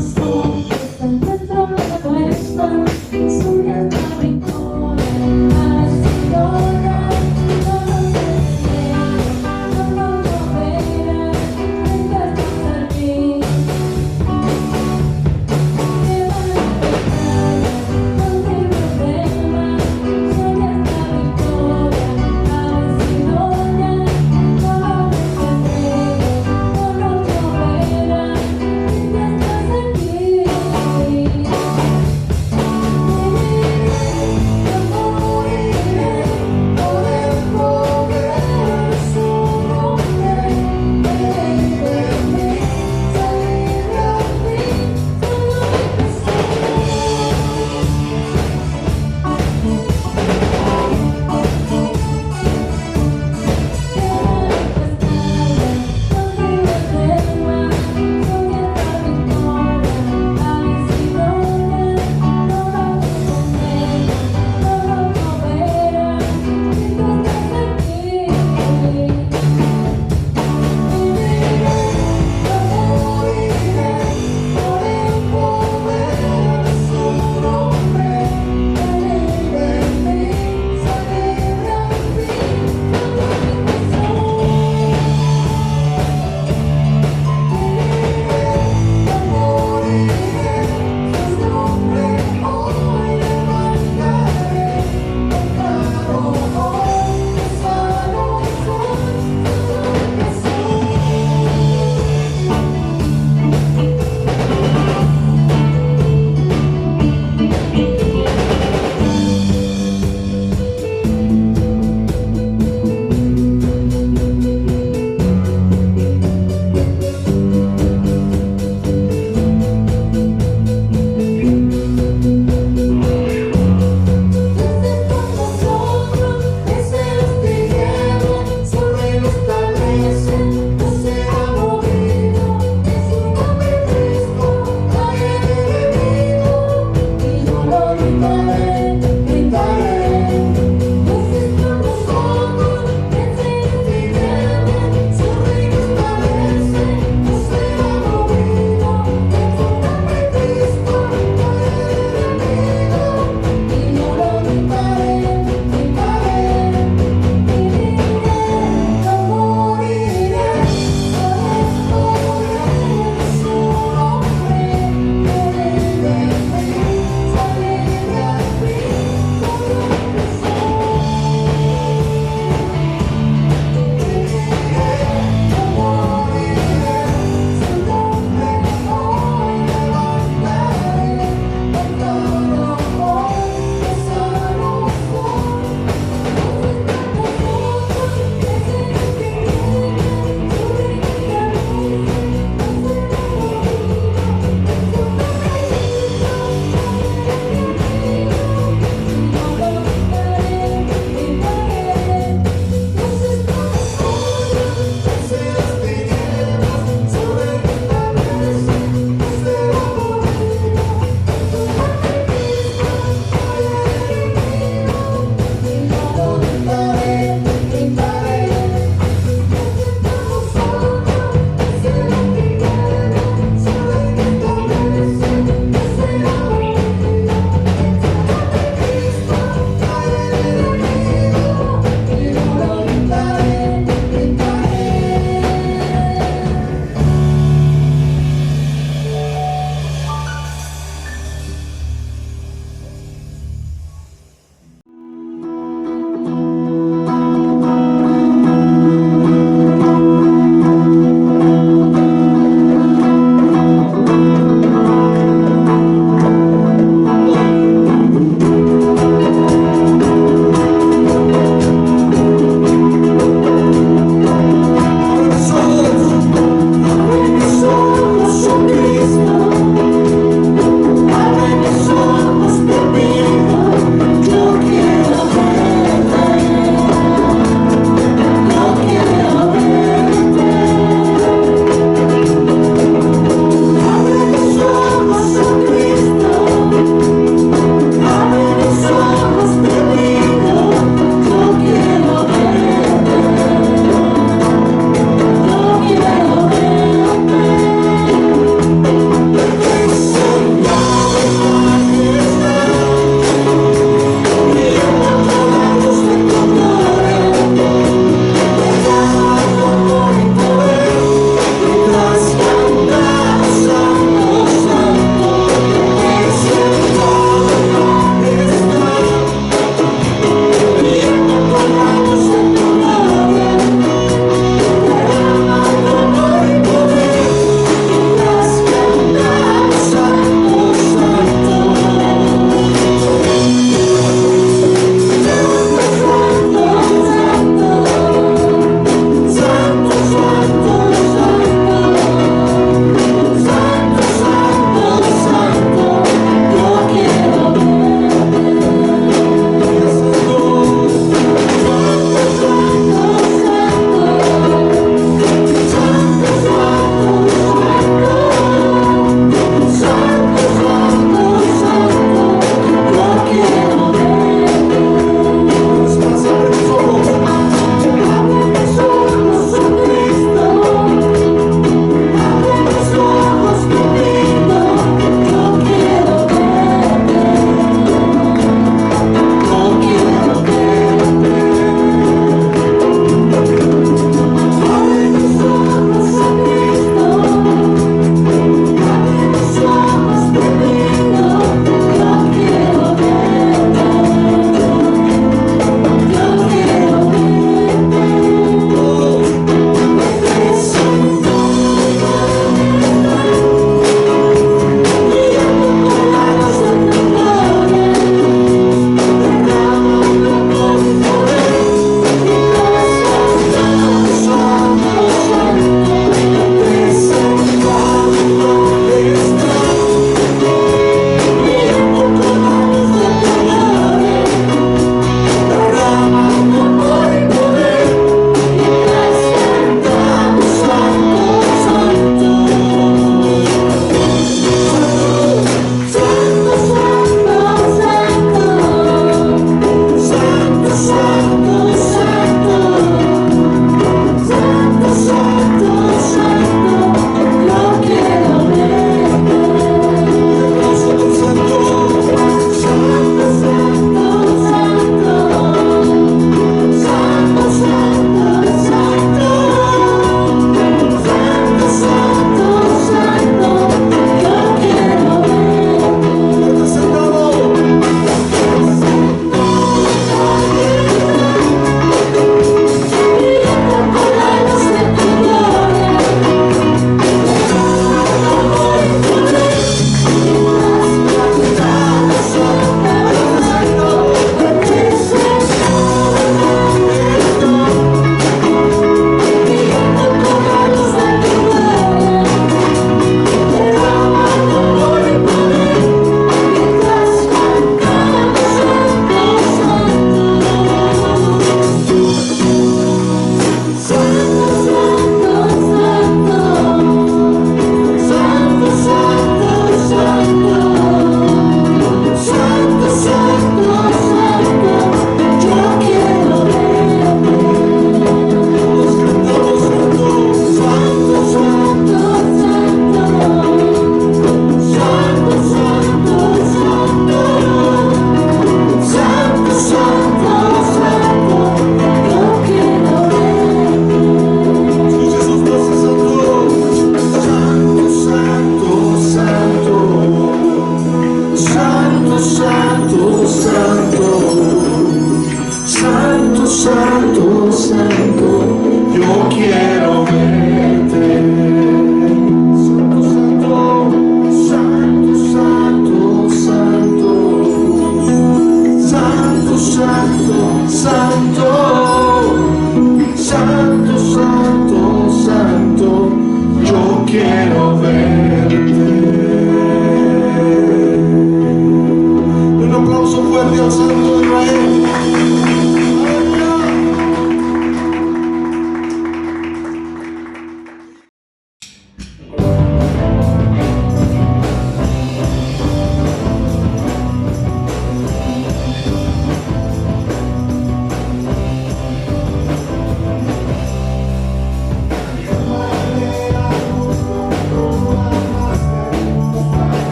Sus ojos,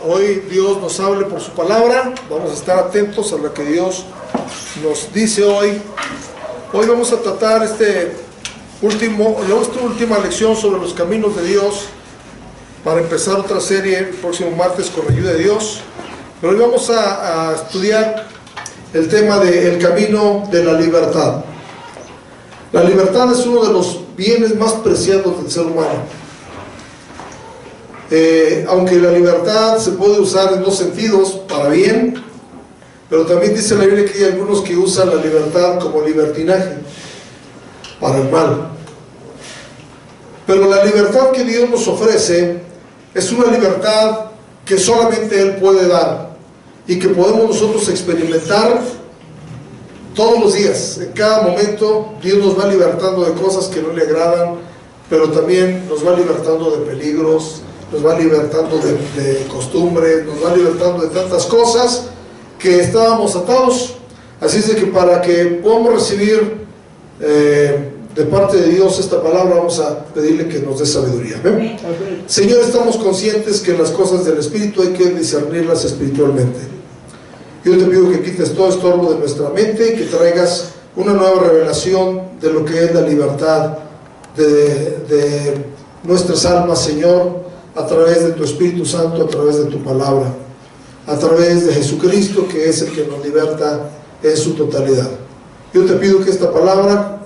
hoy Dios nos hable por su palabra. Vamos a estar atentos a lo que Dios nos dice hoy. Hoy vamos a tratar esta última lección sobre los caminos de Dios, para empezar otra serie el próximo martes con la ayuda de Dios. Pero hoy vamos a estudiar el tema del camino de la libertad. La libertad es uno de los bienes más preciados del ser humano. Aunque la libertad se puede usar en dos sentidos, para bien, pero también dice la Biblia que hay algunos que usan la libertad como libertinaje, para el mal. Pero la libertad que Dios nos ofrece es una libertad que solamente Él puede dar y que podemos nosotros experimentar todos los días. En cada momento Dios nos va libertando de cosas que no le agradan, pero también nos va libertando de peligros, nos va libertando de costumbres, nos va libertando de tantas cosas que estábamos atados. Así es de que para que podamos recibir de parte de Dios esta palabra, vamos a pedirle que nos dé sabiduría. ¿Ven? Señor, estamos conscientes que las cosas del Espíritu hay que discernirlas espiritualmente. Yo te pido que quites todo estorbo de nuestra mente y que traigas una nueva revelación de lo que es la libertad de nuestras almas, Señor, a través de tu Espíritu Santo, a través de tu palabra, a través de Jesucristo, que es el que nos liberta en su totalidad. Yo te pido que esta palabra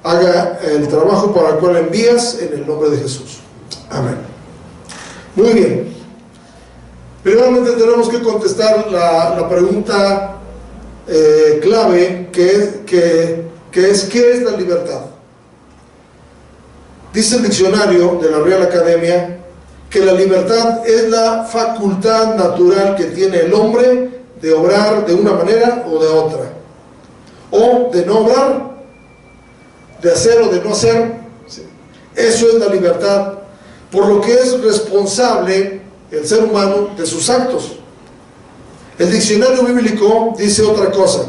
haga el trabajo para el cual envías, en el nombre de Jesús. Amén. Muy bien. Primeramente tenemos que contestar la pregunta clave, que es ¿qué es la libertad? Dice el diccionario de la Real Academia que la libertad es la facultad natural que tiene el hombre de obrar de una manera o de otra, o de no obrar, de hacer o de no hacer. Eso es la libertad, por lo que es responsable el ser humano de sus actos. El diccionario bíblico dice otra cosa.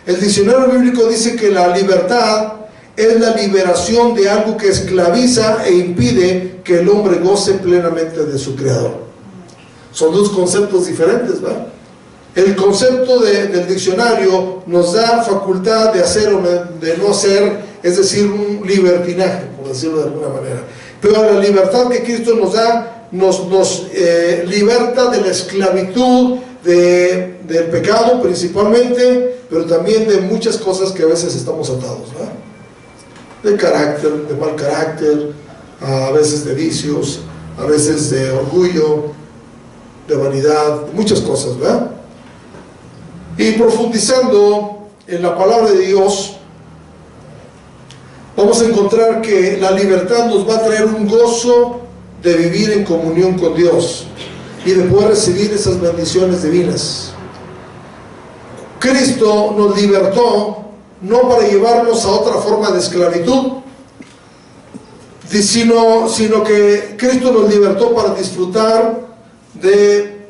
El diccionario bíblico dice que la libertad es la liberación de algo que esclaviza e impide que el hombre goce plenamente de su creador. Son dos conceptos diferentes, ¿verdad? El concepto del diccionario nos da facultad de hacer o de no hacer, es decir, un libertinaje, por decirlo de alguna manera. Pero la libertad que Cristo nos da nos liberta de la esclavitud del pecado principalmente, pero también de muchas cosas que a veces estamos atados, ¿verdad? De carácter, de mal carácter, a veces de vicios, a veces de orgullo, de vanidad, muchas cosas, ¿verdad? Y profundizando en la palabra de Dios, vamos a encontrar que la libertad nos va a traer un gozo de vivir en comunión con Dios y de poder recibir esas bendiciones divinas. Cristo nos libertó no para llevarnos a otra forma de esclavitud, sino que Cristo nos libertó para disfrutar de,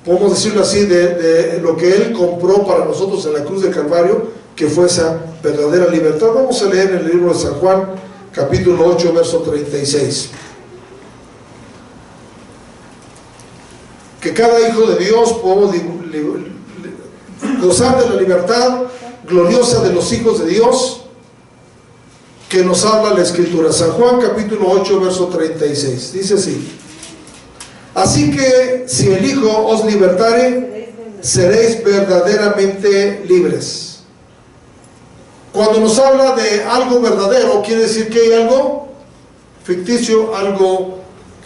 podemos decirlo así, de lo que Él compró para nosotros en la cruz del Calvario, que fue esa verdadera libertad. Vamos a leer en el libro de San Juan, capítulo 8, verso 36. Que cada hijo de Dios podemos gozar de la libertad gloriosa de los hijos de Dios, que nos habla la Escritura. San Juan capítulo 8, verso 36, dice así: así que si el Hijo os libertare, seréis verdaderamente libres. Cuando nos habla de algo verdadero, quiere decir que hay algo ficticio, algo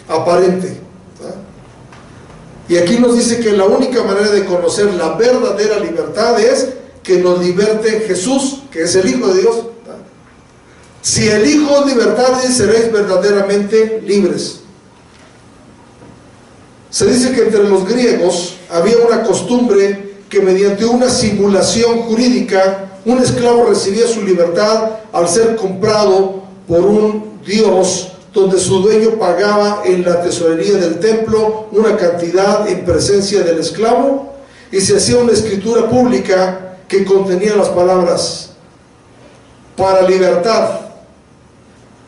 aparente. Y aquí nos dice que la única manera de conocer la verdadera libertad es que nos liberte Jesús, que es el Hijo de Dios. Si el Hijo os libertare, seréis verdaderamente libres. Se dice que entre los griegos había una costumbre que mediante una simulación jurídica, un esclavo recibía su libertad al ser comprado por un dios, donde su dueño pagaba en la tesorería del templo una cantidad en presencia del esclavo, y se hacía una escritura pública que contenía las palabras: para libertad.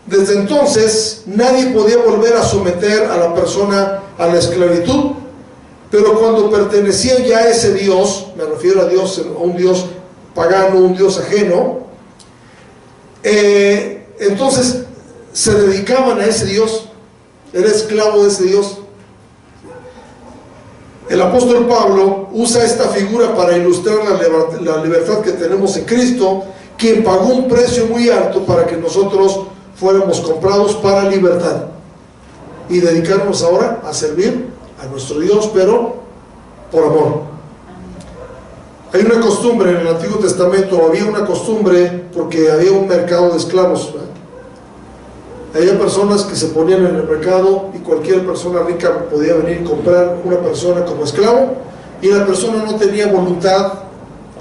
Desde entonces nadie podía volver a someter a la persona a la esclavitud, pero cuando pertenecían ya a ese Dios, me refiero a Dios, a un Dios pagano, un Dios ajeno, entonces se dedicaban a ese Dios, era esclavo de ese Dios. El apóstol Pablo usa esta figura para ilustrar la libertad que tenemos en Cristo, quien pagó un precio muy alto para que nosotros fuéramos comprados para libertad y dedicarnos ahora a servir a nuestro Dios, pero por amor. Hay una costumbre en el Antiguo Testamento, había una costumbre porque había un mercado de esclavos, ¿verdad? Había personas que se ponían en el mercado y cualquier persona rica podía venir y comprar una persona como esclavo, y la persona no tenía voluntad,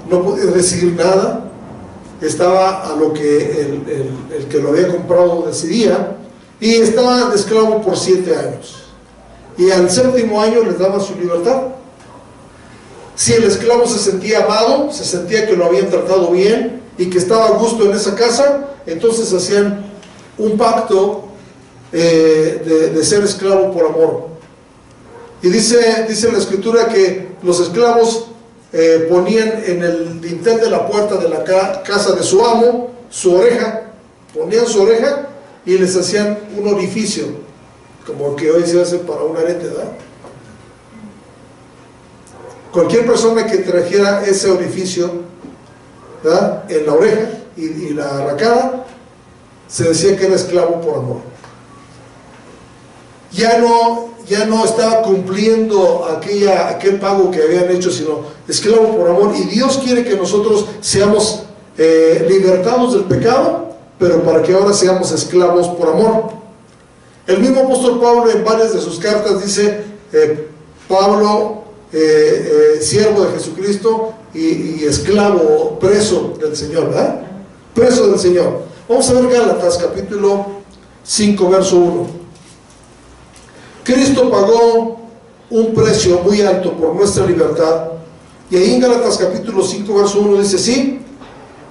no podía decidir nada, estaba a lo que el que lo había comprado decidía, y estaba de esclavo por 7 años, y al 7º año les daba su libertad. Si el esclavo se sentía amado, se sentía que lo habían tratado bien y que estaba a gusto en esa casa, entonces hacían un pacto de ser esclavo por amor. Y dice la escritura que los esclavos ponían en el dintel de la puerta de la casa de su amo su oreja, ponían su oreja y les hacían un orificio, como que hoy se hace para un arete, ¿verdad? Cualquier persona que trajera ese orificio, ¿verdad?, en la oreja y la arracada, se decía que era esclavo por amor. Ya no estaba cumpliendo aquel pago que habían hecho, sino esclavo por amor. Y Dios quiere que nosotros seamos libertados del pecado, pero para que ahora seamos esclavos por amor. El mismo apóstol Pablo en varias de sus cartas dice, Pablo, siervo de Jesucristo y esclavo, preso del Señor, ¿verdad? Preso del Señor. Vamos a ver Gálatas capítulo 5 verso 1. Cristo pagó un precio muy alto por nuestra libertad, y ahí en Gálatas capítulo 5 verso 1 dice así: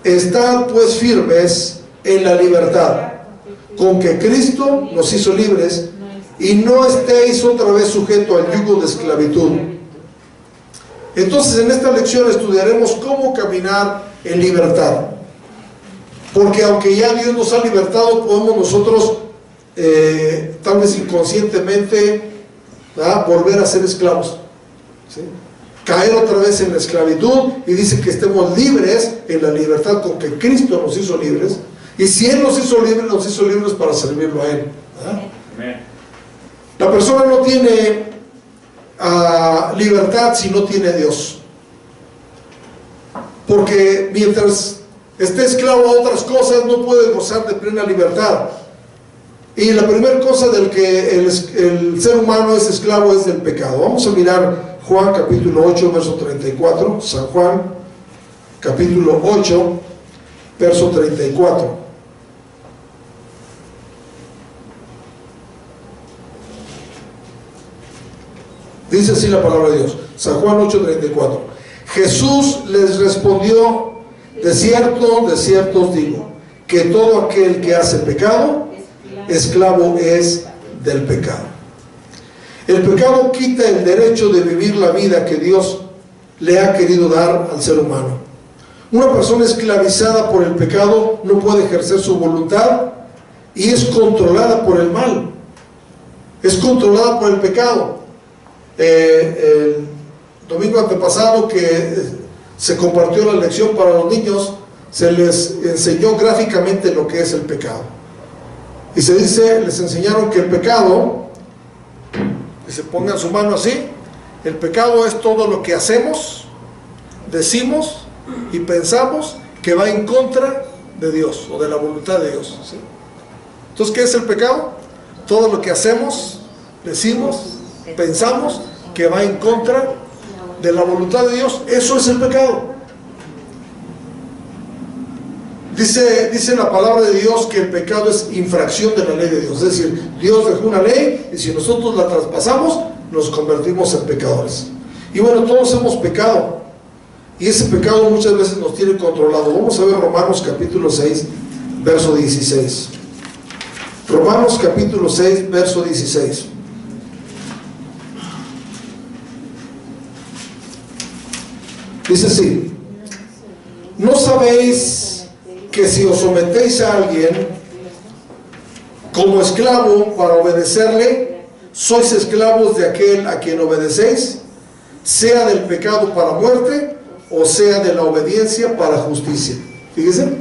estad pues firmes en la libertad con que Cristo nos hizo libres, y no estéis otra vez sujetos al yugo de esclavitud. Entonces en esta lección estudiaremos cómo caminar en libertad, porque aunque ya Dios nos ha libertado, podemos nosotros tal vez inconscientemente, ¿verdad?, volver a ser esclavos, ¿sí?, caer otra vez en la esclavitud. Y dice que estemos libres en la libertad con que Cristo nos hizo libres, y si Él nos hizo libres para servirlo a Él, ¿verdad? La persona no tiene libertad si no tiene a Dios, porque mientras esté esclavo a otras cosas no puede gozar de plena libertad. Y la primera cosa del que el ser humano es esclavo es del pecado. Vamos a mirar Juan capítulo 8 verso 34. San Juan capítulo 8 verso 34. Dice así la palabra de Dios, San Juan 8:34. Jesús les respondió: de cierto os digo, que todo aquel que hace pecado, esclavo es del pecado. El pecado quita el derecho de vivir la vida que Dios le ha querido dar al ser humano. Una persona esclavizada por el pecado no puede ejercer su voluntad y es controlada por el mal, es controlada por el pecado. El domingo antepasado que se compartió la lección para los niños, se les enseñó gráficamente lo que es el pecado, y les enseñaron que el pecado, que se pongan su mano así, el pecado es todo lo que hacemos, decimos y pensamos que va en contra de Dios o de la voluntad de Dios, ¿sí? Entonces, ¿qué es el pecado? Todo lo que hacemos, decimos, pensamos que va en contra de la voluntad de Dios. Eso es el pecado. Dice la palabra de Dios que el pecado es infracción de la ley de Dios. Es decir, Dios dejó una ley y si nosotros la traspasamos, nos convertimos en pecadores. Y bueno, todos hemos pecado, y ese pecado muchas veces nos tiene controlado. Vamos a ver Romanos capítulo 6 verso 16. Romanos capítulo 6 verso 16. Dice así: ¿no sabéis que si os sometéis a alguien como esclavo para obedecerle, sois esclavos de aquel a quien obedecéis, sea del pecado para muerte o sea de la obediencia para justicia? Fíjense.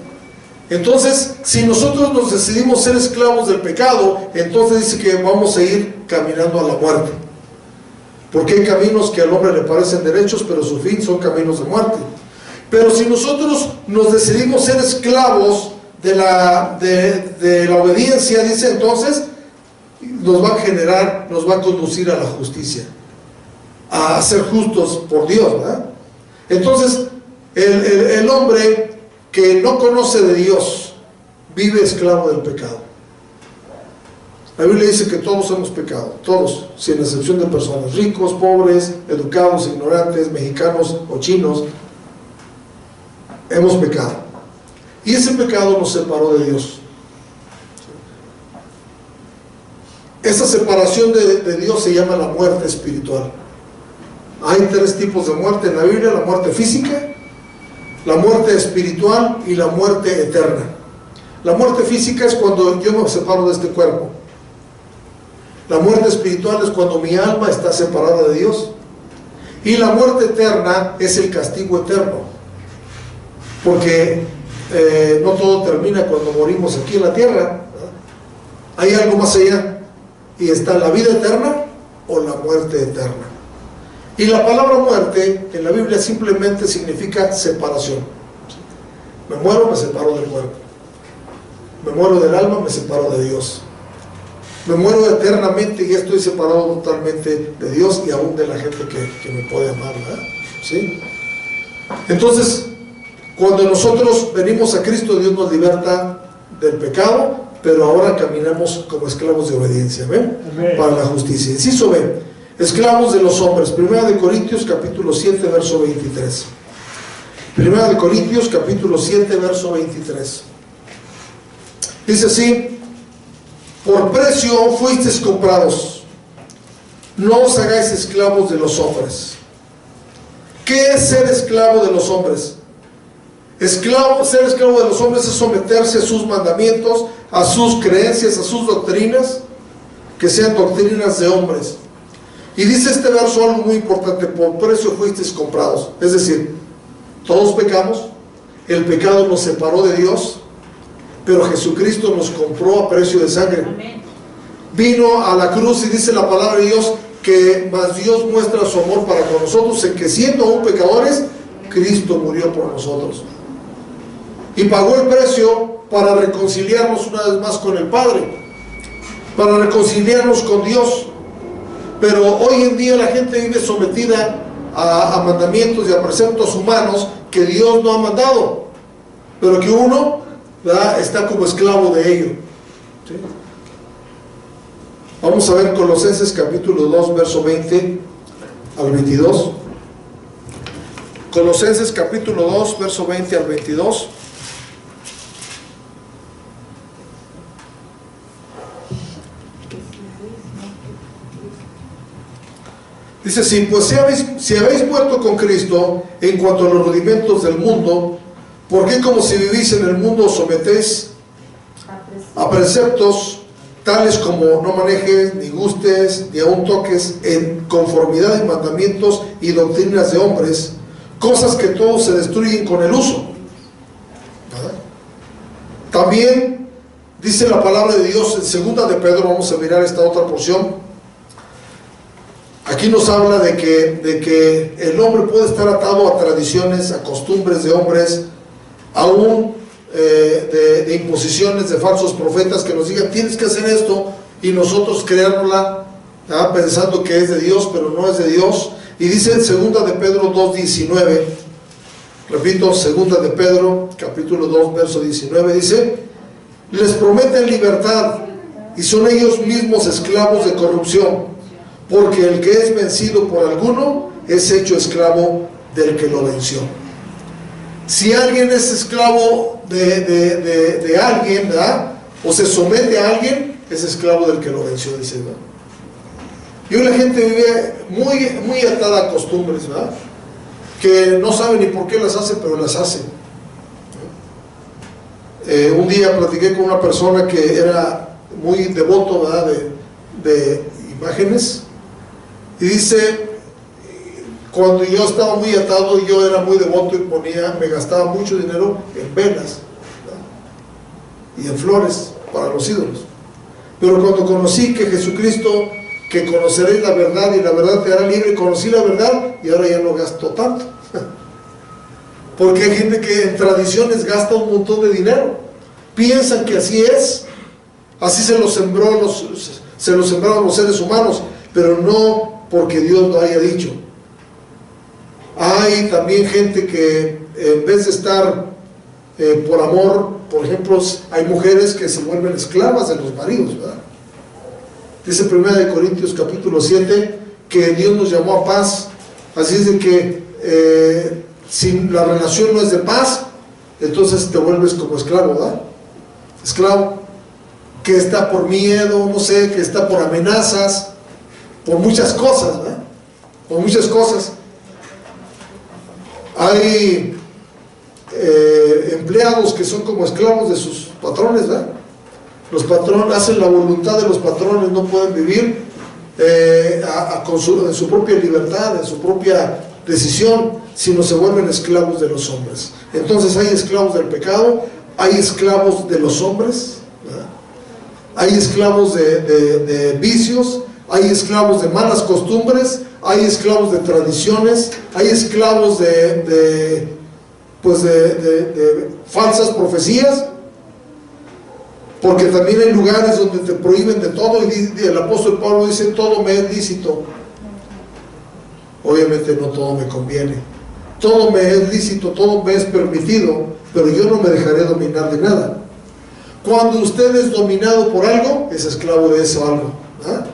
Entonces, si nosotros nos decidimos ser esclavos del pecado, entonces dice que vamos a ir caminando a la muerte. Porque hay caminos que al hombre le parecen derechos, pero su fin son caminos de muerte. Pero si nosotros nos decidimos ser esclavos de la obediencia, dice, entonces nos va a generar, nos va a conducir a la justicia, a ser justos por Dios, ¿verdad? Entonces, el hombre que no conoce de Dios vive esclavo del pecado. La Biblia dice que todos hemos pecado, todos, sin excepción de personas, ricos, pobres, educados, ignorantes, mexicanos o chinos, hemos pecado. Y ese pecado nos separó de Dios. Esa separación de Dios se llama la muerte espiritual. Hay tres tipos de muerte en la Biblia: la muerte física, la muerte espiritual y la muerte eterna. La muerte física es cuando yo me separo de este cuerpo. La muerte espiritual es cuando mi alma está separada de Dios. Y la muerte eterna es el castigo eterno. Porque no todo termina cuando morimos aquí en la tierra. Hay algo más allá. Y está la vida eterna o la muerte eterna. Y la palabra muerte en la Biblia simplemente significa separación. Me muero, me separo del cuerpo. Me muero del alma, me separo de Dios. Me muero eternamente y estoy separado totalmente de Dios y aún de la gente que me puede amar, ¿verdad? ¿Sí? Entonces, cuando nosotros venimos a Cristo, Dios nos liberta del pecado, pero ahora caminamos como esclavos de obediencia, ¿ven? Para la justicia. Inciso B: esclavos de los hombres. 1 Corintios capítulo 7 verso 23. 1 Corintios capítulo 7 verso 23. Dice así: por precio fuisteis comprados, no os hagáis esclavos de los hombres. ¿Qué es ser esclavo de los hombres? Ser esclavo de los hombres es someterse a sus mandamientos, a sus creencias, a sus doctrinas, que sean doctrinas de hombres. Y dice este verso algo muy importante: por precio fuisteis comprados. Es decir, todos pecamos, el pecado nos separó de Dios, pero Jesucristo nos compró a precio de sangre. Amén. Vino a la cruz y dice la palabra de Dios que más Dios muestra su amor para con nosotros en que, siendo aún pecadores, Cristo murió por nosotros. Y pagó el precio para reconciliarnos una vez más con el Padre, para reconciliarnos con Dios. Pero hoy en día la gente vive sometida a mandamientos y a preceptos humanos que Dios no ha mandado, pero que uno, ¿verdad?, está como esclavo de ello. ¿Sí? Vamos a ver Colosenses capítulo 2 verso 20 al 22. Colosenses capítulo 2 verso 20 al 22. Dice así: pues si habéis muerto con Cristo en cuanto a los rudimentos del mundo, ¿por qué como si vivís en el mundo os sometéis a preceptos tales como no manejes, ni gustes, ni aun toques, en conformidad de mandamientos y doctrinas de hombres, cosas que todos se destruyen con el uso? ¿Verdad? También dice la palabra de Dios en 2 de Pedro, vamos a mirar esta otra porción. Aquí nos habla de que el hombre puede estar atado a tradiciones, a costumbres de hombres, aún de imposiciones de falsos profetas que nos digan tienes que hacer esto, y nosotros creárnosla, ¿verdad?, pensando que es de Dios, pero no es de Dios. Y dice en 2 de Pedro 2:19, repito, 2 de Pedro capítulo 2 verso 19, dice: les prometen libertad y son ellos mismos esclavos de corrupción, porque el que es vencido por alguno es hecho esclavo del que lo venció. Si alguien es esclavo de alguien, ¿verdad?, o se somete a alguien, es esclavo del que lo venció, dice, ¿verdad? Y hoy la gente vive muy atada a costumbres, ¿verdad? que no sabe ni por qué las hace, pero las hace. Un día platiqué con una persona que era muy devoto, ¿verdad?, de imágenes, y dice: cuando yo estaba muy atado, yo era muy devoto y me gastaba mucho dinero en velas, ¿verdad?, y en flores para los ídolos. Pero cuando conocí que Jesucristo, que conoceréis la verdad y la verdad te hará libre, conocí la verdad y ahora ya no gasto tanto. Porque hay gente que en tradiciones gasta un montón de dinero, piensan que así es, así se lo sembraron los seres humanos, pero no porque Dios lo haya dicho. Hay también gente que en vez de estar por amor, por ejemplo, hay mujeres que se vuelven esclavas de los maridos, ¿verdad? Dice 1 Corintios capítulo 7 que Dios nos llamó a paz, así es de que si la relación no es de paz, entonces te vuelves como esclavo, ¿verdad? Esclavo, que está por miedo, no sé, que está por amenazas, por muchas cosas, ¿verdad? Por muchas cosas. Hay empleados que son como esclavos de sus patrones, ¿verdad? Los patrones hacen la voluntad de los patrones, no pueden vivir en su propia libertad, en su propia decisión, sino se vuelven esclavos de los hombres. Entonces hay esclavos del pecado, hay esclavos de los hombres, ¿verdad? Hay esclavos de vicios, hay esclavos de malas costumbres, hay esclavos de tradiciones, hay esclavos de falsas profecías, porque también hay lugares donde te prohíben de todo, y el apóstol Pablo dice: todo me es lícito. Obviamente no todo me conviene, todo me es lícito, todo me es permitido, pero yo no me dejaré dominar de nada. Cuando usted es dominado por algo, es esclavo de eso algo, ¿verdad?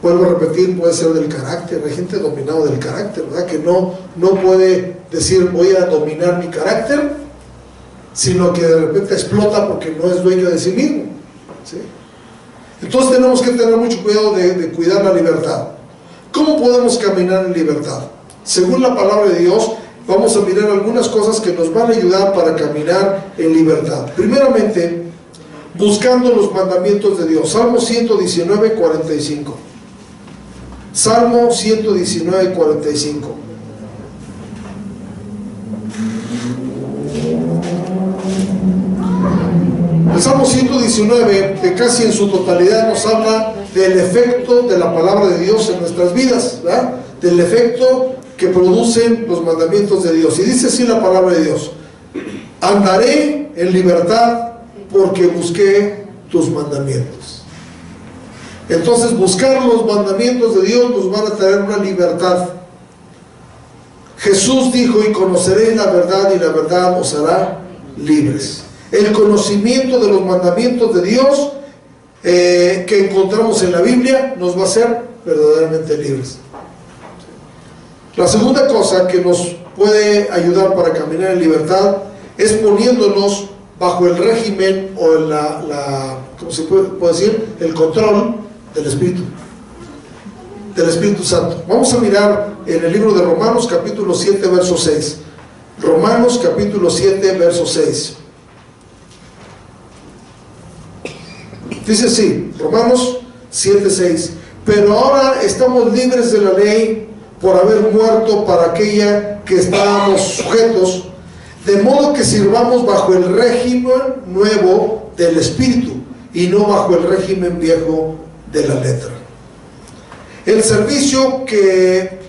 Vuelvo a repetir, puede ser del carácter. Hay gente dominado del carácter, ¿verdad?, que no puede decir: voy a dominar mi carácter, sino que de repente explota porque no es dueño de sí mismo, ¿sí? Entonces tenemos que tener mucho cuidado de cuidar la libertad. ¿Cómo podemos caminar en libertad? Según la palabra de Dios, vamos a mirar algunas cosas que nos van a ayudar para caminar en libertad. Primeramente, buscando los mandamientos de Dios. Salmo 119, 45. Salmo 119, 45. El Salmo 119, que casi en su totalidad nos habla del efecto de la palabra de Dios en nuestras vidas, ¿verdad?, del efecto que producen los mandamientos de Dios. Y dice así la palabra de Dios: andaré en libertad porque busqué tus mandamientos. Entonces, buscar los mandamientos de Dios nos van a traer una libertad. Jesús dijo: y conoceréis la verdad, y la verdad os hará libres. El conocimiento de los mandamientos de Dios que encontramos en la Biblia nos va a hacer verdaderamente libres. La segunda cosa que nos puede ayudar para caminar en libertad es poniéndonos bajo el régimen o ¿cómo se puede decir?, el control del Espíritu Santo. Vamos a mirar en el libro de Romanos capítulo 7 verso 6. Romanos capítulo 7 verso 6. Dice así, Romanos 7:6: pero ahora estamos libres de la ley por haber muerto para aquella que estábamos sujetos, de modo que sirvamos bajo el régimen nuevo del Espíritu y no bajo el régimen viejo de la letra. El servicio que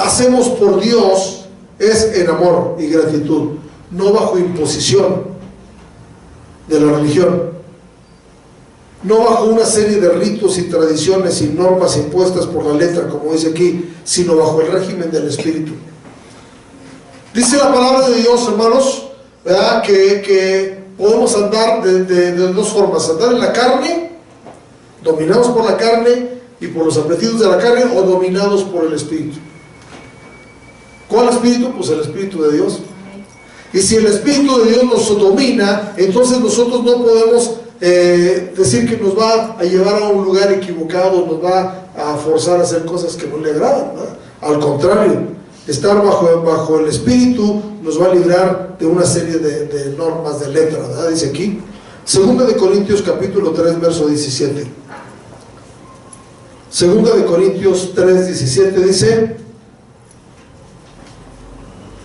hacemos por Dios es en amor y gratitud, no bajo imposición de la religión, no bajo una serie de ritos y tradiciones y normas impuestas por la letra, como dice aquí, sino bajo el régimen del Espíritu. Dice la palabra de Dios, hermanos, ¿verdad?, que podemos andar de dos formas: andar en la carne, dominados por la carne y por los apetitos de la carne, o dominados por el Espíritu. ¿Cuál Espíritu? Pues el Espíritu de Dios. Y si el Espíritu de Dios nos domina, entonces nosotros no podemos decir que nos va a llevar a un lugar equivocado, nos va a forzar a hacer cosas que no le agradan, ¿verdad? Al contrario, Estar bajo el Espíritu nos va a librar de una serie de normas de letra, ¿verdad? Dice aquí, 2 de Corintios capítulo 3, verso 17. 2 de Corintios 3, 17 dice: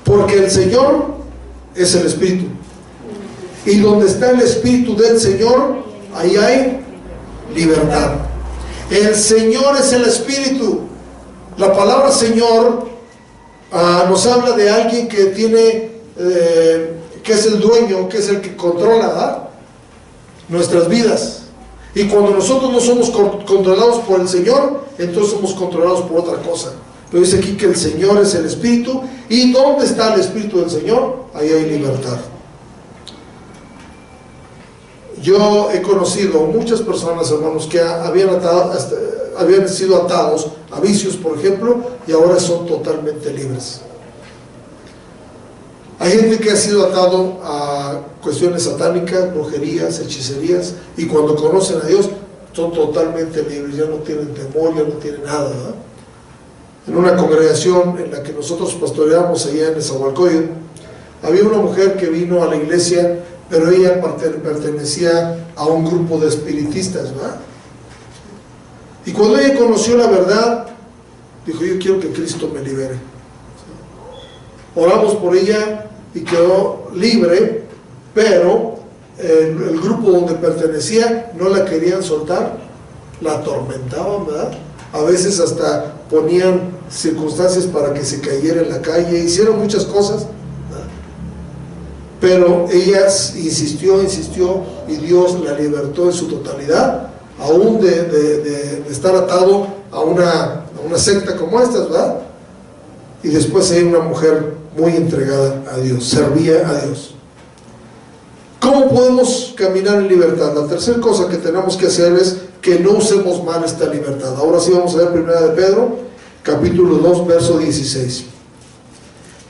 porque el Señor es el Espíritu, y donde está el Espíritu del Señor, ahí hay libertad. El Señor es el Espíritu. La palabra Señor nos habla de alguien que tiene, que es el dueño, que es el que controla, ¿verdad?, nuestras vidas. Y cuando nosotros no somos controlados por el Señor, entonces somos controlados por otra cosa. Pero dice aquí que el Señor es el Espíritu, y ¿dónde está el Espíritu del Señor? Ahí hay libertad. Yo he conocido muchas personas, hermanos, que habían sido atados a vicios, por ejemplo, y ahora son totalmente libres. Hay gente que ha sido atado a cuestiones satánicas, brujerías, hechicerías, y cuando conocen a Dios son totalmente libres, ya no tienen temor, ya no tienen nada, ¿verdad? En una congregación en la que nosotros pastoreamos allá en Nezahualcóyotl, había una mujer que vino a la iglesia, pero ella pertenecía a un grupo de espiritistas, ¿verdad? Y cuando ella conoció la verdad, dijo: yo quiero que Cristo me libere. Oramos por ella y quedó libre, pero el grupo donde pertenecía no la querían soltar, la atormentaban, ¿verdad? A veces hasta ponían circunstancias para que se cayera en la calle, hicieron muchas cosas, ¿verdad? Pero ella insistió, y Dios la libertó en su totalidad, aún de estar atado a una secta como estas, ¿verdad? Y después ella, una mujer muy entregada a Dios, servía a Dios. ¿Cómo podemos caminar en libertad? La tercera cosa que tenemos que hacer es que no usemos mal esta libertad. Ahora sí vamos a ver 1 de Pedro, capítulo 2, verso 16.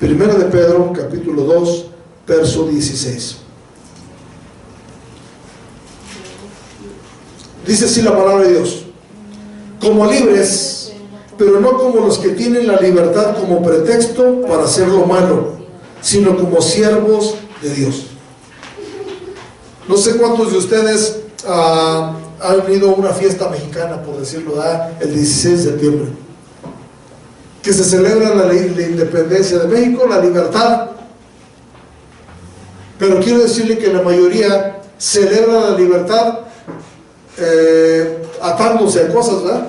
1 de Pedro, capítulo 2, verso 16. Dice así la palabra de Dios: como libres, pero no como los que tienen la libertad como pretexto para hacer lo malo, sino como siervos de Dios. No sé cuántos de ustedes han ido a una fiesta mexicana, por decirlo, el 16 de septiembre, que se celebra la independencia de México, la libertad. Pero quiero decirle que la mayoría celebra la libertad atándose a cosas, ¿verdad?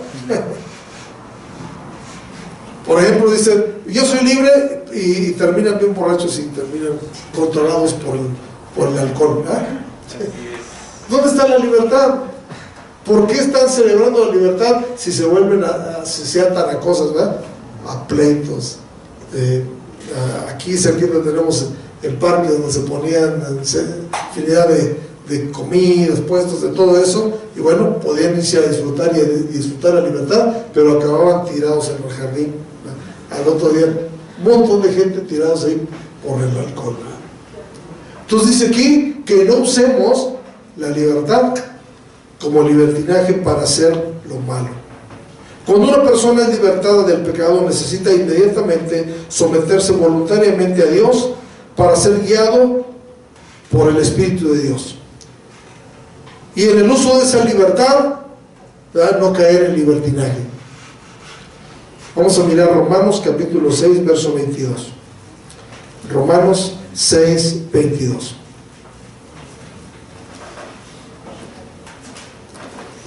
Por ejemplo, dice: yo soy libre, y terminan bien borrachos y terminan controlados por el alcohol, ¿verdad? ¿Dónde está la libertad? ¿Por qué están celebrando la libertad si se vuelven si se atan a cosas, ¿verdad? A pleitos. Aquí cerquita tenemos el parque donde se ponían infinidad de comidas, puestos, de todo eso, y bueno, podían irse a disfrutar y disfrutar la libertad, pero acababan tirados en el jardín, ¿verdad? Al otro día, un montón de gente tirados ahí por el alcohol, ¿verdad? Entonces dice aquí que no usemos la libertad como libertinaje para hacer lo malo. Cuando una persona es libertada del pecado, necesita inmediatamente someterse voluntariamente a Dios para ser guiado por el Espíritu de Dios. Y en el uso de esa libertad, ¿verdad?, no caer en libertinaje. Vamos a mirar Romanos capítulo 6, verso 22. Romanos 6, 22.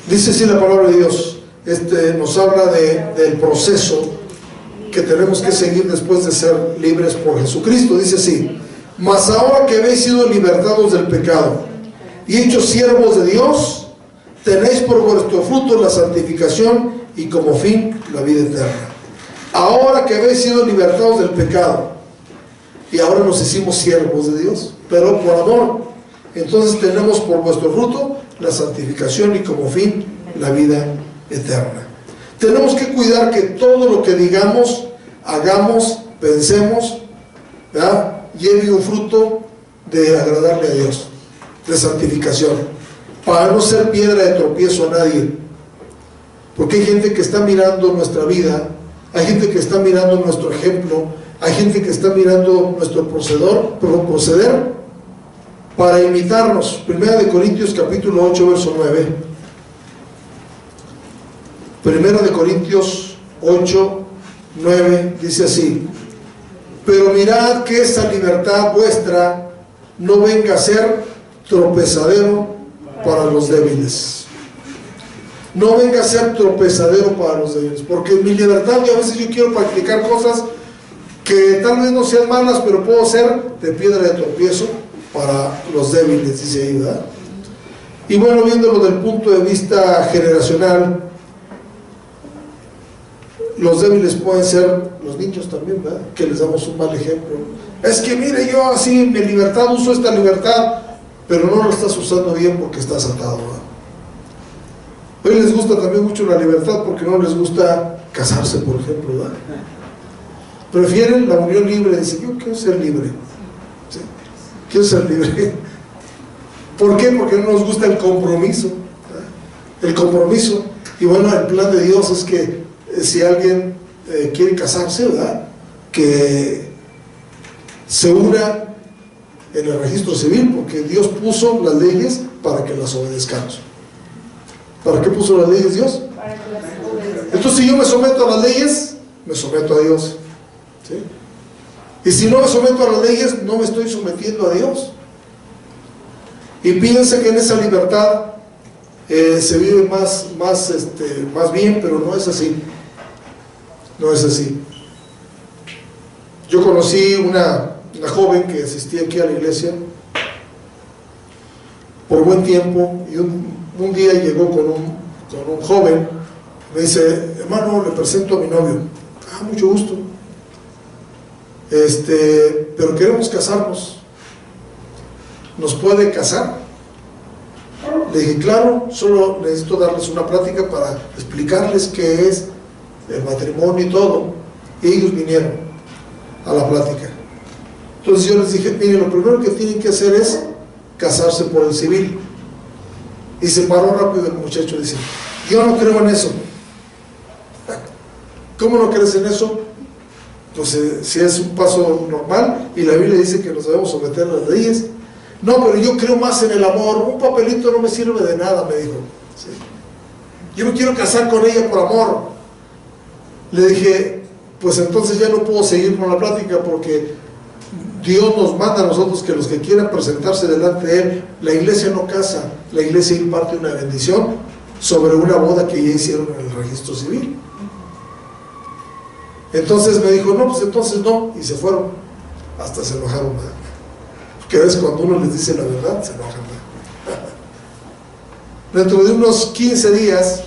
Dice así la palabra de Dios. Nos habla del proceso que tenemos que seguir después de ser libres por Jesucristo. Dice así: mas ahora que habéis sido libertados del pecado y hechos siervos de Dios, tenéis por vuestro fruto la santificación y como fin la vida eterna. Ahora que habéis sido libertados del pecado, y ahora nos hicimos siervos de Dios, pero por amor, entonces tenemos por vuestro fruto la santificación y como fin la vida eterna. Tenemos que cuidar que todo lo que digamos, hagamos, pensemos, ¿verdad?, lleve un fruto de agradarle a Dios, de santificación, para no ser piedra de tropiezo a nadie. Porque hay gente que está mirando nuestra vida hay gente que está mirando nuestro ejemplo, hay gente que está mirando nuestro proceder para imitarnos. Primera de Corintios capítulo 8, verso 9. Primera de Corintios 8, 9 dice así: pero mirad que esa libertad vuestra no venga a ser tropezadero para los débiles. No venga a ser tropezadero para los débiles, porque en mi libertad a veces yo quiero practicar cosas que tal vez no sean malas, pero puedo ser de piedra de tropiezo para los débiles, dice ahí, ¿verdad? Y bueno, viéndolo desde el punto de vista generacional, los débiles pueden ser los niños también, ¿verdad? Que les damos un mal ejemplo. Es que mire, yo así, mi libertad, uso esta libertad, pero no lo estás usando bien porque estás atado, ¿verdad? Hoy les gusta también mucho la libertad porque no les gusta casarse, por ejemplo, ¿verdad? Prefieren la unión libre. Dicen, yo quiero ser libre, ¿sí? Quiero ser libre. ¿Por qué? Porque no nos gusta el compromiso, ¿verdad? El compromiso. Y bueno, el plan de Dios es que si alguien quiere casarse, ¿verdad?, que se una en el registro civil, porque Dios puso las leyes para que las obedezcamos. ¿Para qué puso las leyes Dios? Para que las obedezcamos. Entonces, si yo me someto a las leyes, me someto a Dios, ¿sí? Y si no me someto a las leyes, no me estoy sometiendo a Dios. Y piense que en esa libertad se vive más bien, pero no es así. No es así. Yo conocí una joven que asistía aquí a la iglesia por buen tiempo, y un día llegó con un joven. Me dice, hermano, le presento a mi novio. Ah, mucho gusto. Pero queremos casarnos. ¿Nos puede casar? Le dije, claro, solo necesito darles una plática para explicarles qué es el matrimonio y todo. Y ellos vinieron a la plática. Entonces yo les dije, miren, lo primero que tienen que hacer es casarse por el civil. Y se paró rápido el muchacho y dice, yo no creo en eso. ¿Cómo no crees en eso? Pues si es un paso normal y la Biblia dice que nos debemos someter a las leyes. No, pero yo creo más en el amor. Un papelito no me sirve de nada, me dijo, ¿sí? Yo me quiero casar con ella por amor. Le dije, pues entonces ya no puedo seguir con la plática, porque Dios nos manda a nosotros que los que quieran presentarse delante de Él, la iglesia no casa, la iglesia imparte una bendición sobre una boda que ya hicieron en el registro civil. Entonces me dijo, no, pues entonces no, y se fueron. Hasta se enojaron, ¿verdad? Que a veces cuando uno les dice la verdad, se enojan, ¿verdad? Dentro de unos 15 días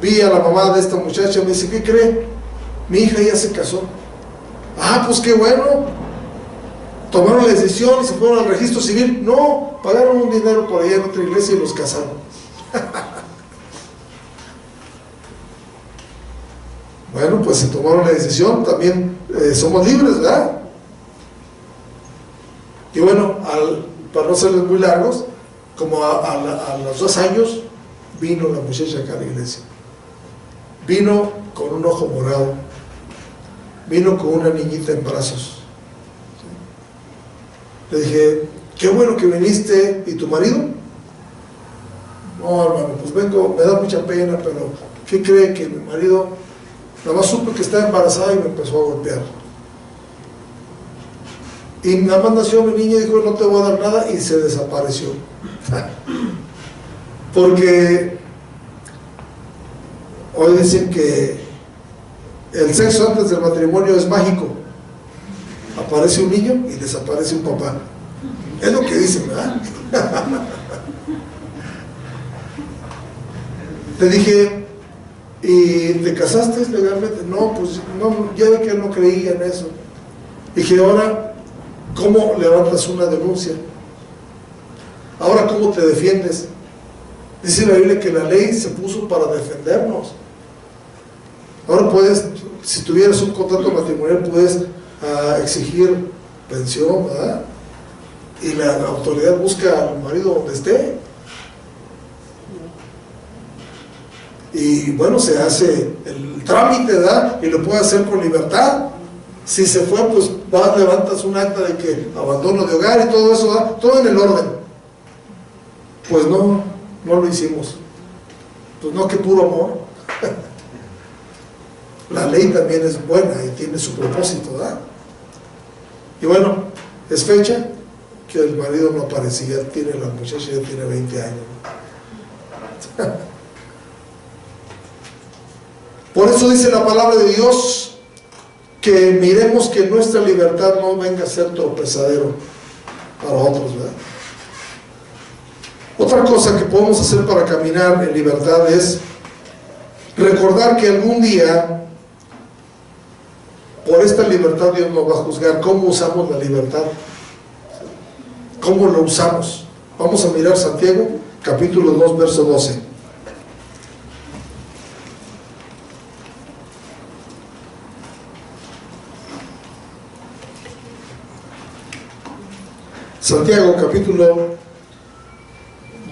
vi a la mamá de esta muchacha. Me dice, ¿qué cree? Mi hija ya se casó. Ah, pues qué bueno. Tomaron la decisión y se fueron al registro civil. No, pagaron un dinero por allá en otra iglesia y los casaron. Bueno, pues se tomaron la decisión, también somos libres, ¿verdad? Y bueno, para no serles muy largos, como a los 2 años vino la muchacha acá a la iglesia. Vino con un ojo morado, vino con una niñita en brazos. Le dije, qué bueno que viniste. ¿Y tu marido? No, hermano, pues vengo, me da mucha pena, pero ¿qué cree? Que mi marido, nada más supe que estaba embarazada y me empezó a golpear. Y nada más nació mi niña y dijo, no te voy a dar nada, y se desapareció. Porque hoy dicen que el sexo antes del matrimonio es mágico. Aparece un niño y desaparece un papá. Es lo que dicen, ¿verdad? Le dije, ¿y te casaste legalmente? No, pues no, ya ve que no creía en eso. Dije, ahora, ¿cómo levantas una denuncia? Ahora, ¿cómo te defiendes? Dice la Biblia que la ley se puso para defendernos. Ahora puedes, si tuvieras un contrato matrimonial, puedes exigir pensión, ¿verdad? Y la autoridad busca al marido donde esté. y bueno, se hace el trámite, ¿verdad? Y lo puede hacer con libertad. Si se fue, pues vas, levantas un acta de que abandono de hogar y todo eso, ¿verdad? Todo en el orden. Pues no lo hicimos. Pues no, que puro amor. La ley también es buena y tiene su propósito, ¿verdad? Y bueno, es fecha que el marido no aparecía, la muchacha ya tiene 20 años. Por eso dice la palabra de Dios que miremos que nuestra libertad no venga a ser tropezadero para otros, ¿verdad? Otra cosa que podemos hacer para caminar en libertad es recordar que algún día, por esta libertad, Dios nos va a juzgar. ¿Cómo usamos la libertad? ¿Cómo lo usamos? Vamos a mirar Santiago, capítulo 2, verso 12. Santiago, capítulo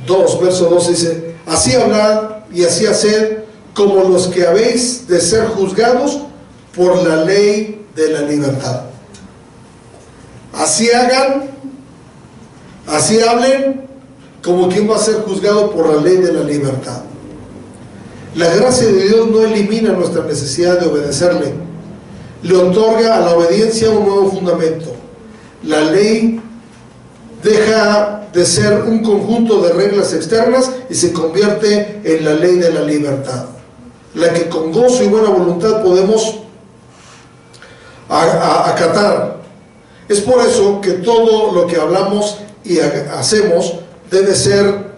2, verso 12 dice: así hablad y así haced, como los que habéis de ser juzgados por la ley de la libertad. Así hagan, así hablen, como quien va a ser juzgado por la ley de la libertad. La gracia de Dios no elimina nuestra necesidad de obedecerle, le otorga a la obediencia un nuevo fundamento. La ley deja de ser un conjunto de reglas externas y se convierte en la ley de la libertad, la que con gozo y buena voluntad podemos acatar. Es por eso que todo lo que hablamos y hacemos debe ser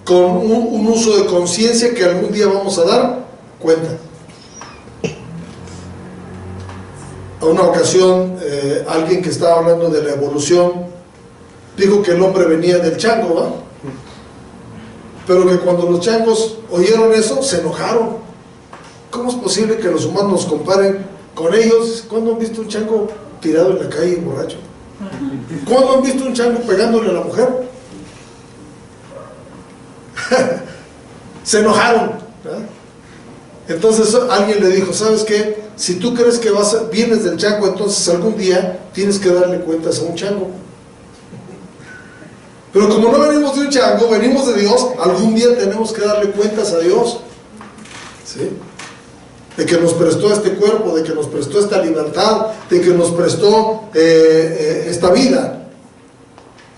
con un uso de conciencia que algún día vamos a dar cuenta. A una ocasión, alguien que estaba hablando de la evolución dijo que el hombre venía del chango, ¿va? Pero que cuando los changos oyeron eso, se enojaron. ¿Cómo es posible que los humanos nos comparen con ellos? ¿Cuándo han visto un chango tirado en la calle borracho? ¿Cuándo han visto un chango pegándole a la mujer? Se enojaron, ¿verdad? Entonces alguien le dijo: ¿sabes qué? Si tú crees que vienes del chango, entonces algún día tienes que darle cuentas a un chango. Pero como no venimos de un chango, venimos de Dios, algún día tenemos que darle cuentas a Dios, ¿sí? De que nos prestó este cuerpo, de que nos prestó esta libertad, de que nos prestó esta vida.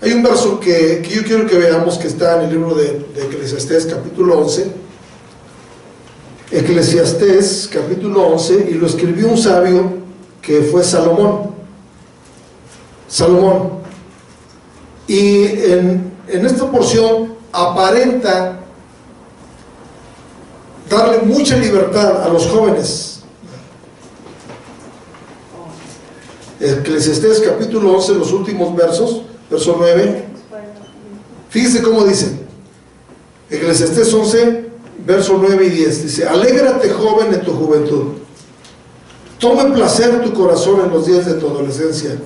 Hay un verso que yo quiero que veamos, que está en el libro de Eclesiastés, capítulo 11. Eclesiastés, capítulo 11, y lo escribió un sabio que fue Salomón. Y en esta porción aparenta darle mucha libertad a los jóvenes. Eclesiastés capítulo 11, los últimos versos, verso 9. Fíjese cómo dice. Eclesiastés 11, verso 9 y 10. Dice: alégrate, joven, en tu juventud. Tome placer tu corazón en los días de tu adolescencia.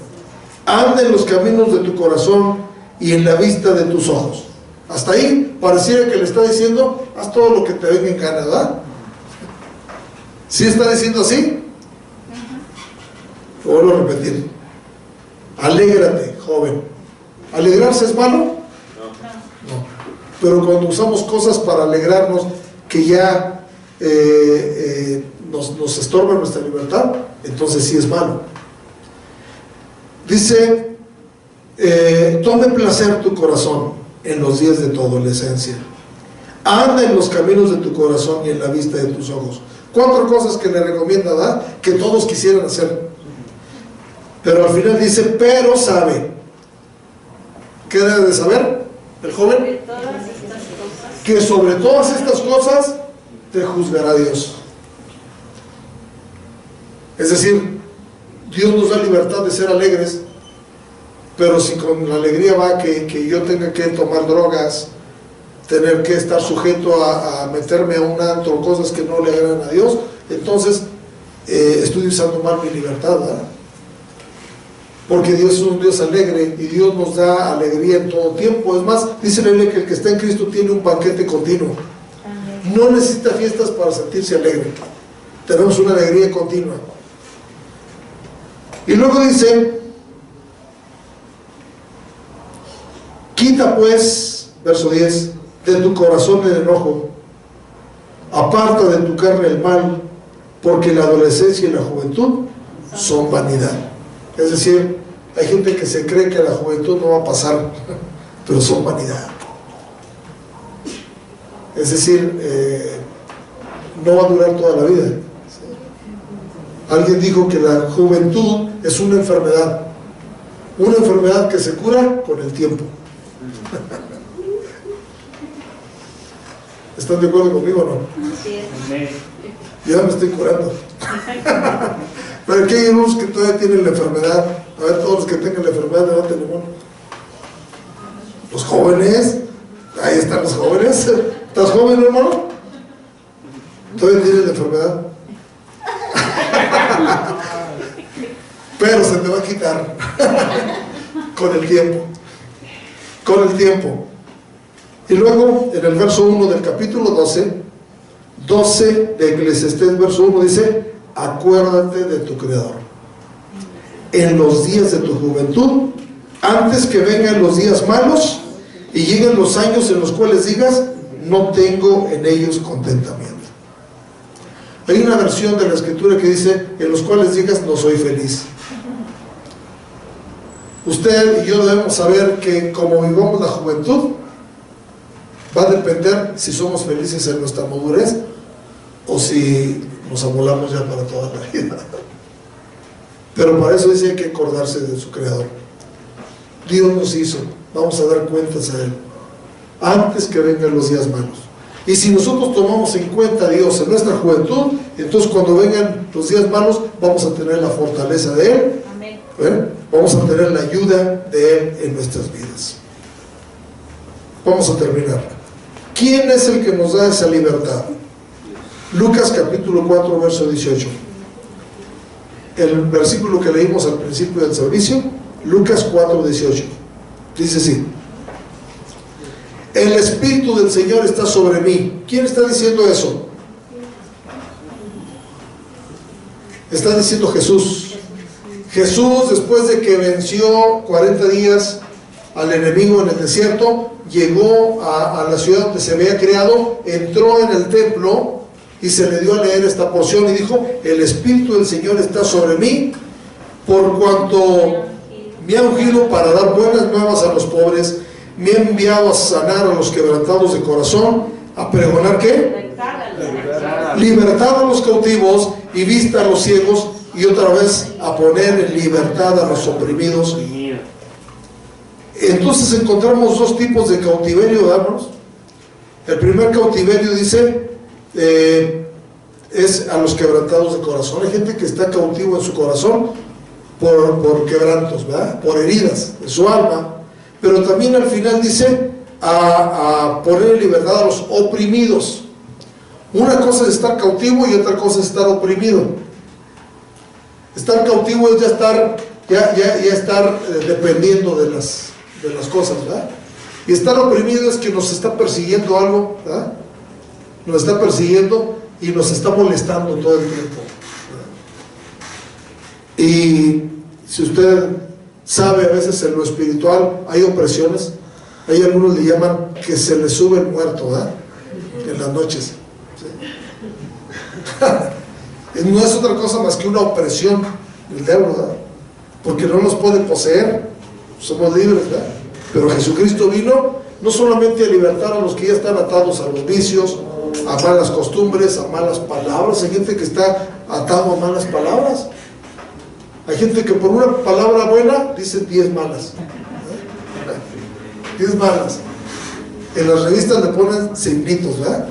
Anda en los caminos de tu corazón y en la vista de tus ojos. Hasta ahí pareciera que le está diciendo: haz todo lo que te venga en gana, ¿verdad? ¿Sí está diciendo así? Lo vuelvo a repetir: alégrate, joven. ¿Alegrarse es malo? No. Pero cuando usamos cosas para alegrarnos que ya nos estorban nuestra libertad, entonces sí es malo. Dice: tome placer tu corazón en los días de tu adolescencia. Anda en los caminos de tu corazón y en la vista de tus ojos. 4 cosas que le recomienda, ¿verdad? Que todos quisieran hacer. Pero al final dice: pero sabe. ¿Qué debe de saber el joven? Que sobre todas estas cosas te juzgará Dios. Es decir, Dios nos da libertad de ser alegres, pero si con la alegría va que yo tenga que tomar drogas, tener que estar sujeto a meterme a un antro, cosas que no le agradan a Dios, entonces estoy usando mal mi libertad, ¿verdad? Porque Dios es un Dios alegre y Dios nos da alegría en todo tiempo. Es más, dice la Biblia que el que está en Cristo tiene un banquete continuo. no necesita fiestas para sentirse alegre. Tenemos una alegría continua. Y luego dice: quita pues, verso 10, de tu corazón el enojo, aparta de tu carne el mal, porque la adolescencia y la juventud son vanidad. Es decir, hay gente que se cree que la juventud no va a pasar, pero son vanidad. Es decir, no va a durar toda la vida. Alguien dijo que la juventud es una enfermedad que se cura con el tiempo. ¿Están de acuerdo conmigo o no? Así es. Ya me estoy curando. Pero aquí hay unos que todavía tienen la enfermedad. A ver, todos los que tengan la enfermedad, levanten la mano. Los jóvenes, ahí están los jóvenes. ¿Estás joven, hermano? Todavía tienes la enfermedad. Pero se te va a quitar con el tiempo. Con el tiempo. Y luego, en el verso 1 del capítulo 12 de Eclesiastés, verso 1 dice: acuérdate de tu Creador en los días de tu juventud, antes que vengan los días malos y lleguen los años en los cuales digas: no tengo en ellos contentamiento. Hay una versión de la escritura que dice: en los cuales digas: no soy feliz. Usted y yo debemos saber que como vivamos la juventud, va a depender si somos felices en nuestra madurez o si nos amolamos ya para toda la vida. Pero para eso dice: hay que acordarse de su Creador. Dios nos hizo, vamos a dar cuentas a Él antes que vengan los días malos. Y si nosotros tomamos en cuenta a Dios en nuestra juventud, entonces cuando vengan los días malos vamos a tener la fortaleza de Él. Amén. Vamos a tener la ayuda de Él en nuestras vidas. Vamos a terminar. ¿Quién es el que nos da esa libertad? Lucas capítulo 4, verso 18. El versículo que leímos al principio del servicio, Lucas 4, 18. Dice así: el Espíritu del Señor está sobre mí. ¿Quién está diciendo eso? Está diciendo Jesús. Jesús, después de que venció 40 días al enemigo en el desierto, llegó a la ciudad donde se había creado, entró en el templo y se le dio a leer esta porción y dijo: el Espíritu del Señor está sobre mí, por cuanto me ha ungido para dar buenas nuevas a los pobres, me ha enviado a sanar a los quebrantados de corazón, a pregonar ¿qué? Libertad a los cautivos y vista a los ciegos, y otra vez a poner en libertad a los oprimidos. Entonces encontramos dos tipos de cautiverio, hermanos. El primer cautiverio dice es a los quebrantados de corazón. Hay gente que está cautivo en su corazón por quebrantos, ¿verdad? Por heridas en su alma. Pero también al final dice a poner en libertad a los oprimidos. Una cosa es estar cautivo y otra cosa es estar oprimido. Estar cautivo es ya estar dependiendo de las cosas, ¿verdad? Y estar oprimido es que nos está persiguiendo algo, ¿verdad? Nos está persiguiendo y nos está molestando todo el tiempo, ¿verdad? Y si usted sabe, a veces en lo espiritual hay opresiones. Hay algunos le llaman que se le sube el muerto, ¿verdad? En las noches, ¿sí? No es otra cosa más que una opresión del diablo, ¿verdad? Porque no nos puede poseer, somos libres, ¿verdad? Pero Jesucristo vino no solamente a libertar a los que ya están atados a los vicios, a malas costumbres, a malas palabras. Hay gente que está atado a malas palabras. Hay gente que por una palabra buena dice 10 malas, ¿verdad? 10 malas. En las revistas le ponen signitos, ¿verdad?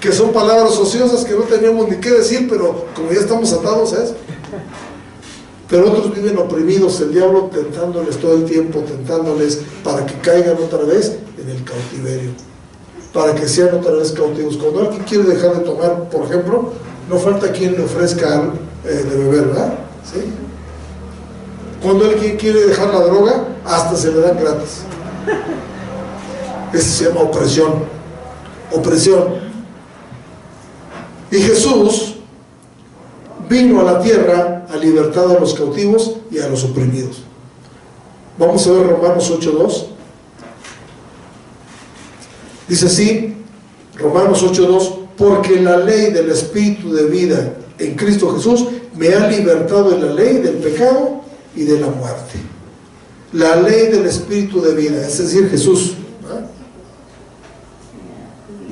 Que son palabras ociosas que no teníamos ni qué decir, pero como ya estamos atados a eso. Pero otros viven oprimidos, el diablo tentándoles todo el tiempo, tentándoles para que caigan otra vez en el cautiverio, para que sean otra vez cautivos. Cuando alguien quiere dejar de tomar, por ejemplo, no falta quien le ofrezca de beber, ¿verdad? ¿Sí? Cuando alguien quiere dejar la droga, hasta se le dan gratis. Eso se llama opresión. opresión. Y Jesús vino a la tierra a libertar a los cautivos y a los oprimidos. Vamos a ver Romanos 8:2. Dice así, Romanos 8:2: porque la ley del Espíritu de vida en Cristo Jesús me ha libertado de la ley del pecado y de la muerte. La ley del Espíritu de vida, es decir, Jesús,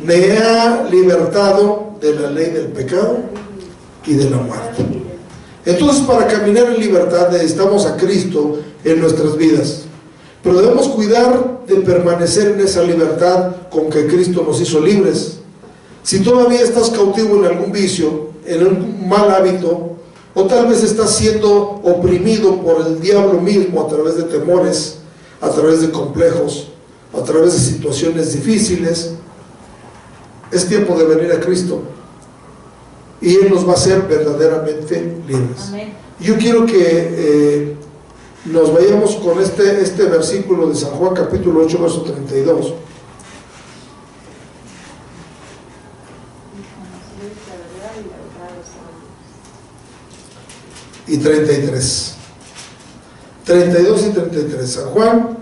me ha libertado de la ley del pecado y de la muerte. Entonces, para caminar en libertad necesitamos a Cristo en nuestras vidas, pero debemos cuidar de permanecer en esa libertad con que Cristo nos hizo libres. Si todavía estás cautivo en algún vicio, en un mal hábito, o tal vez estás siendo oprimido por el diablo mismo a través de temores, a través de complejos, a través de situaciones difíciles, es tiempo de venir a Cristo y Él nos va a hacer verdaderamente libres. Amén. Yo quiero que nos vayamos con este versículo de San Juan capítulo 8 verso 32 y 33, 32 y 33. San Juan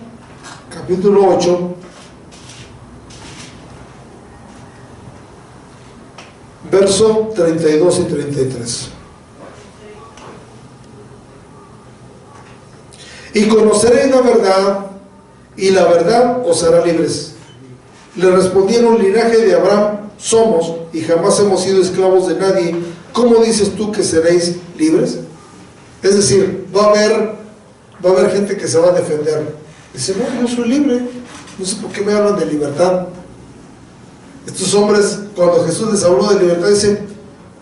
capítulo 8 verso 32 y 33. Y conoceréis la verdad, y la verdad os hará libres. Le respondieron: linaje de Abraham somos, y jamás hemos sido esclavos de nadie. ¿Cómo dices tú que seréis libres? Es decir, va a haber gente que se va a defender. Dice: no, yo soy libre, no sé por qué me hablan de libertad. Estos hombres, cuando Jesús les habló de libertad, dicen: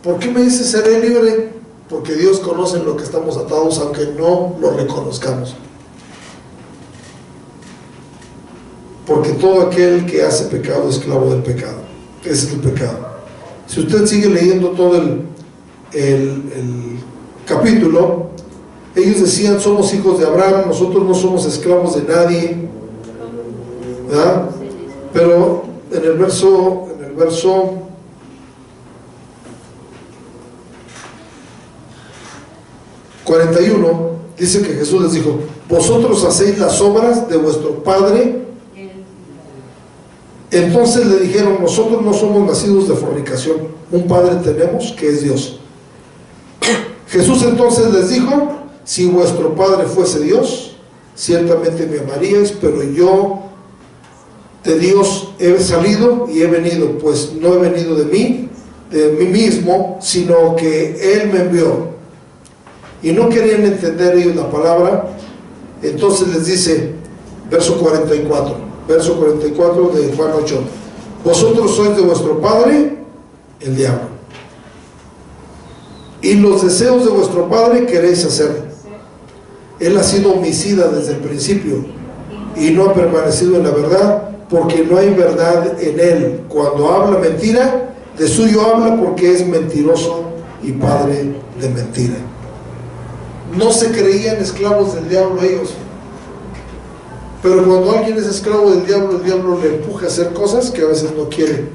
¿por qué me dices seré libre? Porque Dios conoce lo que estamos atados, aunque no lo reconozcamos. Porque todo aquel que hace pecado es esclavo del pecado. Ese es el pecado. Si usted sigue leyendo todo el capítulo, ellos decían: somos hijos de Abraham, nosotros no somos esclavos de nadie, ¿verdad? Pero en el verso 41 dice que Jesús les dijo: vosotros hacéis las obras de vuestro padre. Entonces le dijeron: nosotros no somos nacidos de fornicación, un padre tenemos que es Dios. Jesús entonces les dijo: si vuestro padre fuese Dios, ciertamente me amaríais, pero yo de Dios he salido y he venido, pues no he venido de mí mismo, sino que Él me envió. Y no querían entender ellos la palabra. Entonces les dice, verso 44 de Juan 8: vosotros sois de vuestro padre el diablo, y los deseos de vuestro padre queréis hacer. Él ha sido homicida desde el principio y no ha permanecido en la verdad, porque no hay verdad en él. Cuando habla mentira, de suyo habla, porque es mentiroso y padre de mentira. No se creían esclavos del diablo ellos, pero cuando alguien es esclavo del diablo, el diablo le empuja a hacer cosas que a veces no quiere.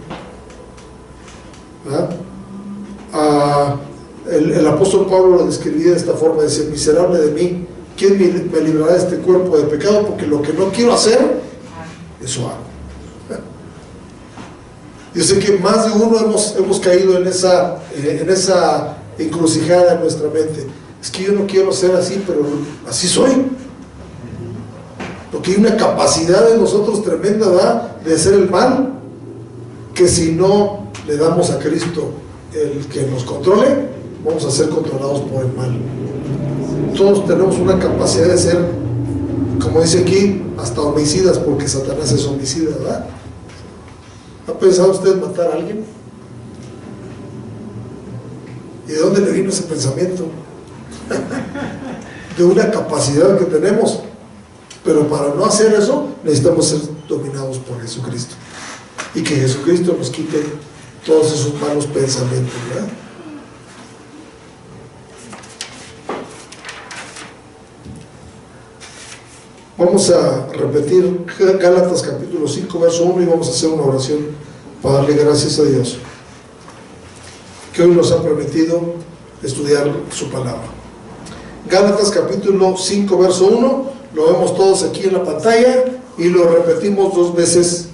El apóstol Pablo lo describía de esta forma: dice: miserable de mí, ¿quién me librará de este cuerpo de pecado? Porque lo que no quiero hacer, eso hago. Yo sé que más de uno hemos caído en esa encrucijada en nuestra mente. Es que yo no quiero ser así, pero así soy. Porque hay una capacidad en nosotros tremenda, ¿verdad?, de hacer el mal, que si no le damos a Cristo el que nos controle, vamos a ser controlados por el mal. Todos tenemos una capacidad de ser, como dice aquí, hasta homicidas, porque Satanás es homicida, ¿verdad? ¿Ha pensado usted matar a alguien? ¿Y de dónde le vino ese pensamiento? De una capacidad que tenemos. Pero para no hacer eso, necesitamos ser dominados por Jesucristo, y que Jesucristo nos quite todos esos malos pensamientos, ¿verdad? Vamos a repetir Gálatas capítulo 5 verso 1 y vamos a hacer una oración para darle gracias a Dios que hoy nos ha permitido estudiar su palabra. Gálatas capítulo 5 verso 1, lo vemos todos aquí en la pantalla y lo repetimos 2 veces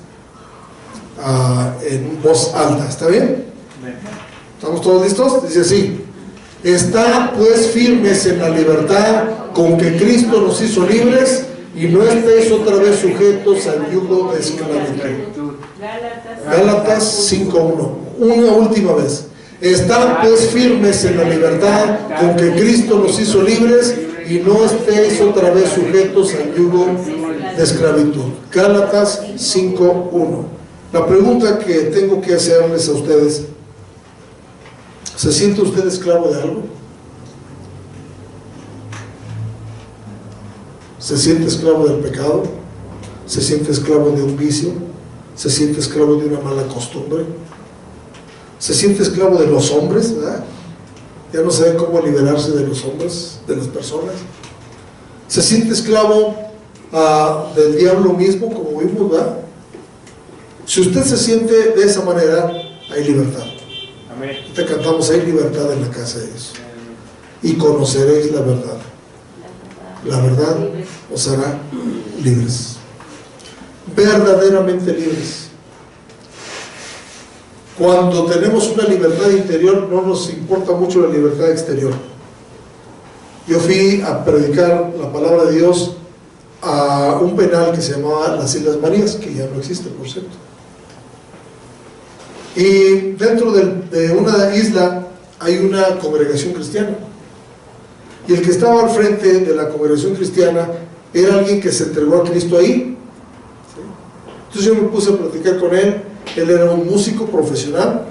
en voz alta. ¿Está bien? ¿Estamos todos listos? Dice así: estad pues firmes en la libertad con que Cristo nos hizo libres, y no estéis otra vez sujetos al yugo de esclavitud. Gálatas 5:1. Una última vez. Estad pues firmes en la libertad con que Cristo nos hizo libres, y no estéis otra vez sujetos al yugo de esclavitud. Gálatas 5:1. La pregunta que tengo que hacerles a ustedes: ¿se siente usted esclavo de algo? ¿Se siente esclavo del pecado? ¿Se siente esclavo de un vicio? ¿Se siente esclavo de una mala costumbre? ¿Se siente esclavo de los hombres? ¿Verdad? Ya no sabe cómo liberarse de los hombres, de las personas. ¿Se siente esclavo del diablo mismo, como vimos, ¿verdad? Si usted se siente de esa manera, hay libertad. Amén. Te cantamos: hay libertad en la casa de Dios, y conoceréis la verdad. La verdad os hará libres, verdaderamente libres. Cuando tenemos una libertad interior, no nos importa mucho la libertad exterior. Yo fui a predicar la palabra de Dios a un penal que se llamaba las Islas Marías, que ya no existe, por cierto. Y dentro de una isla hay una congregación cristiana, y el que estaba al frente de la congregación cristiana era alguien que se entregó a Cristo ahí. Entonces yo me puse a platicar con él. Él era un músico profesional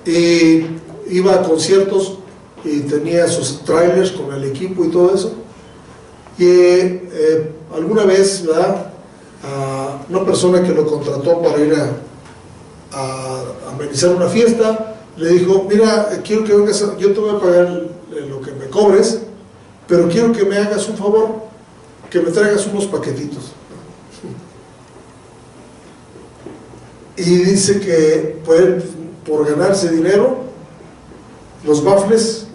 y iba a conciertos y tenía sus trailers con el equipo y todo eso. Y alguna vez, ¿verdad?, una persona que lo contrató para ir a amenizar una fiesta, le dijo: mira, quiero que vengas, yo te voy a pagar lo que me cobres, pero quiero que me hagas un favor, que me traigas unos paquetitos. Y dice que por ganarse dinero, los baffles,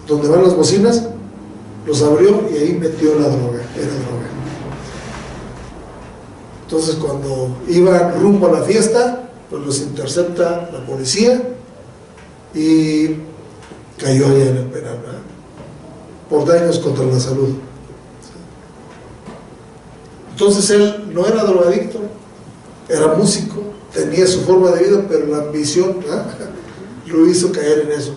donde van las bocinas, los abrió y ahí metió la droga, era droga. Entonces cuando iban rumbo a la fiesta, pues los intercepta la policía y cayó allá en el penal, ¿verdad?, por daños contra la salud. Entonces él no era drogadicto, era músico, tenía su forma de vida, pero la ambición, ¿verdad?, lo hizo caer en eso.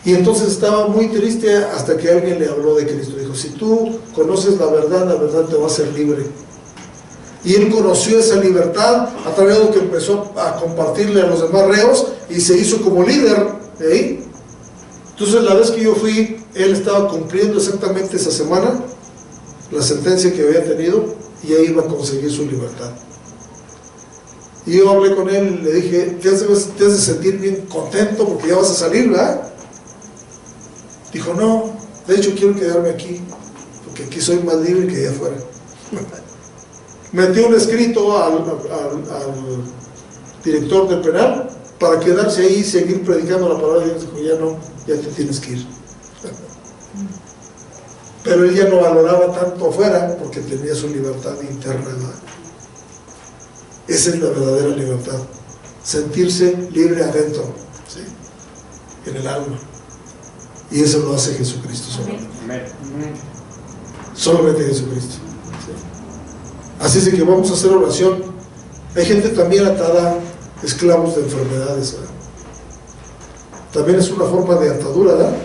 Y entonces estaba muy triste hasta que alguien le habló de Cristo. Dijo: si tú conoces la verdad te va a hacer libre. Y él conoció esa libertad a través de lo que empezó a compartirle a los demás reos y se hizo como líder, ¿eh? Entonces la vez que yo fui, él estaba cumpliendo exactamente esa semana la sentencia que había tenido, y ahí iba a conseguir su libertad. Y yo hablé con él y le dije: te has de sentir bien contento porque ya vas a salir, ¿verdad? Dijo: no, de hecho quiero quedarme aquí porque aquí soy más libre que allá afuera. Metió un escrito al director del penal para quedarse ahí y seguir predicando la palabra de Dios. Dijo: ya no, ya te tienes que ir. Pero él ya no valoraba tanto afuera porque tenía su libertad interna, ¿verdad? Esa es la verdadera libertad, sentirse libre adentro, ¿sí?, en el alma. Y eso lo hace Jesucristo solamente. Solamente Jesucristo, ¿sí? Así es que vamos a hacer oración. Hay gente también atada, esclavos de enfermedades, ¿verdad? También es una forma de atadura, ¿verdad?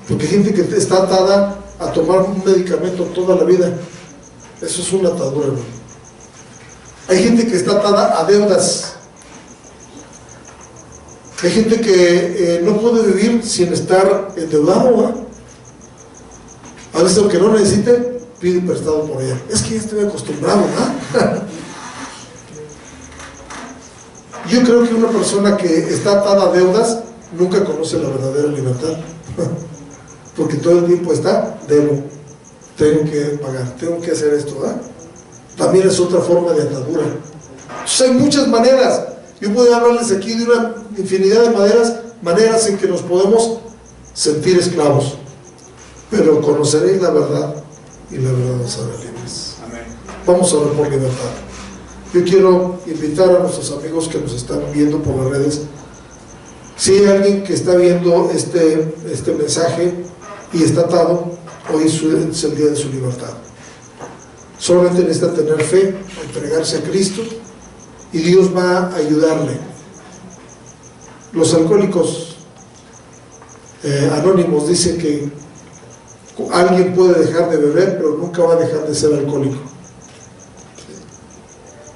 Porque hay gente que está atada a tomar un medicamento toda la vida. Eso es una atadura, ¿no? Hay gente que está atada a deudas. Hay gente que no puede vivir sin estar endeudado, ¿verdad? A veces, aunque no necesite, pide prestado por ella. Es que ya estoy acostumbrado, ¿verdad? Yo creo que una persona que está atada a deudas nunca conoce la verdadera libertad. Porque todo el tiempo está: debo, tengo que pagar, tengo que hacer esto, ¿verdad? también es otra forma de atadura. Entonces hay muchas maneras. Yo puedo hablarles aquí de una infinidad de maneras en que nos podemos sentir esclavos, pero conoceréis la verdad y la verdad nos hará libres. Amén. Vamos a orar por libertad. Yo quiero invitar a nuestros amigos que nos están viendo por las redes. Si hay alguien que está viendo este mensaje y está atado, hoy es el día de su libertad. Solamente necesita tener fe, entregarse a Cristo, y Dios va a ayudarle. Los alcohólicos anónimos dicen que alguien puede dejar de beber, pero nunca va a dejar de ser alcohólico.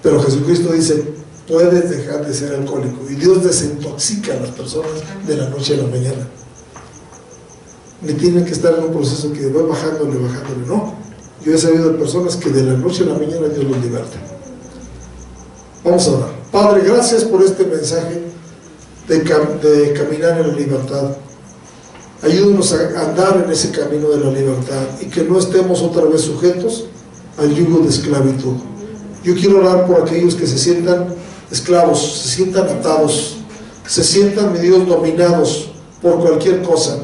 Pero Jesucristo dice, puedes dejar de ser alcohólico, y Dios desintoxica a las personas de la noche a la mañana. Ni tienen que estar en un proceso que va bajándole, no. Yo he sabido de personas que de la noche a la mañana Dios los liberta. Vamos a orar. Padre, gracias por este mensaje de caminar en la libertad. Ayúdanos a andar en ese camino de la libertad y que no estemos otra vez sujetos al yugo de esclavitud. Yo quiero orar por aquellos que se sientan esclavos, se sientan atados, se sientan, mi Dios, dominados por cualquier cosa,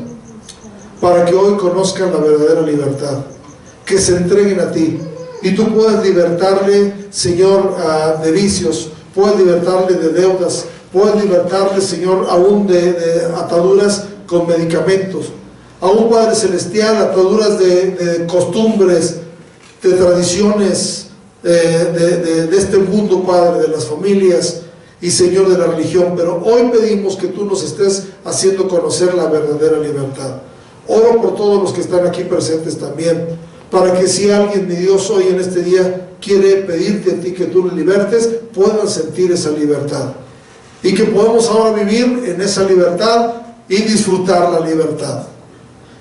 para que hoy conozcan la verdadera libertad, que se entreguen a ti y tú puedas libertarle, Señor, de vicios, puedes libertarle de deudas, puedes libertarle, Señor, aún de ataduras con medicamentos, aún, Padre Celestial, ataduras de costumbres, de tradiciones, de este mundo, Padre, de las familias y, Señor, de la religión. Pero hoy pedimos que tú nos estés haciendo conocer la verdadera libertad. Oro por todos los que están aquí presentes también, para que si alguien, mi Dios, hoy en este día quiere pedirte a ti que tú le libertes, puedan sentir esa libertad y que podamos ahora vivir en esa libertad y disfrutar la libertad.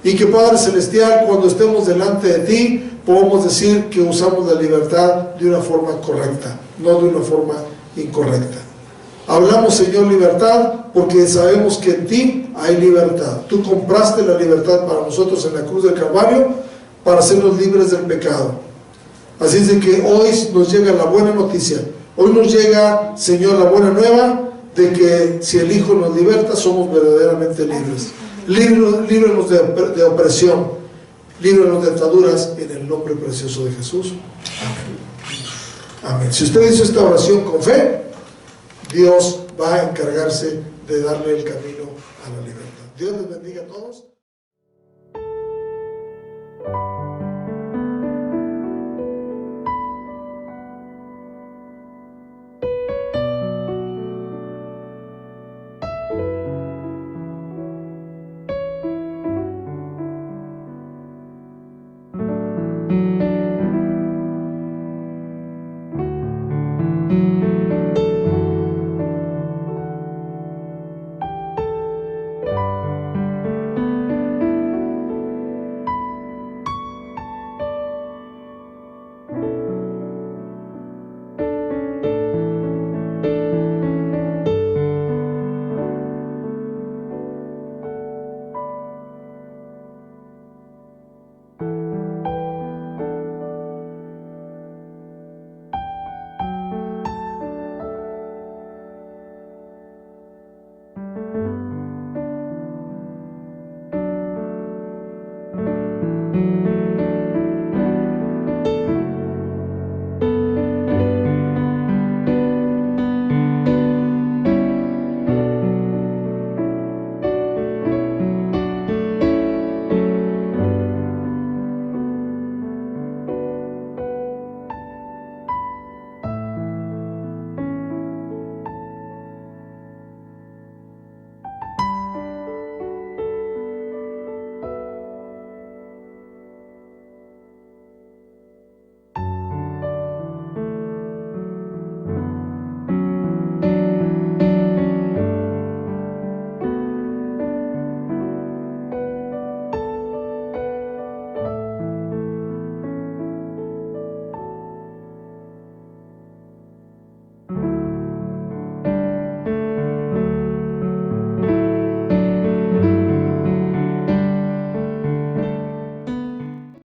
Y que, Padre Celestial, cuando estemos delante de ti, podemos decir que usamos la libertad de una forma correcta, no de una forma incorrecta. Hablamos, Señor, libertad porque sabemos que en ti hay libertad. Tú compraste la libertad para nosotros en la cruz del Calvario para hacernos libres del pecado. Así es de que hoy nos llega la buena noticia. Hoy nos llega, Señor, la buena nueva de que si el Hijo nos liberta, somos verdaderamente libres. Líbranos de opresión, líbranos de ataduras, en el nombre precioso de Jesús. Amén. Amén. Si usted hizo esta oración con fe, Dios va a encargarse de darle el camino a la libertad. Dios les bendiga a todos.